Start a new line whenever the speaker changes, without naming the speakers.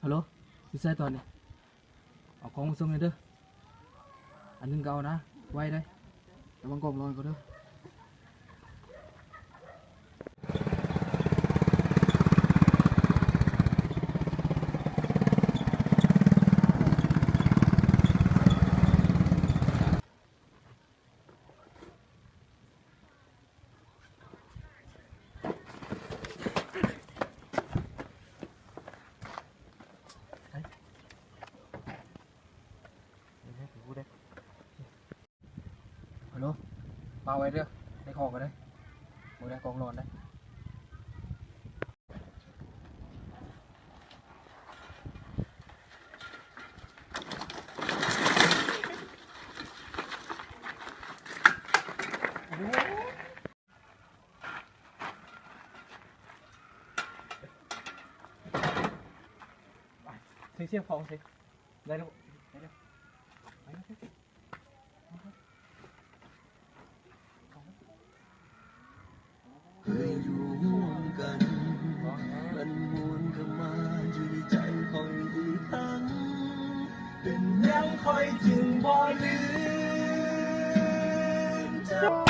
ฮัลโหลอยู่ไสตอนนี้เอาของมาส่งให้เด้ออันนึงก็เอานะไว้ได้ระวังกล้องลอยก็เด้อฮัลโหลมาไว้เด้อในของก็ได้หมดได้กล้องร้อนได้เสียงของสิได้แล้วได้แล้วไปแล้ว
เคยอยู่ร่วมกันมันมูลเข้ามาอยู่ในใจคอยอีกครั้งเป็นยังคอยจึงบ่ลืมเจ้า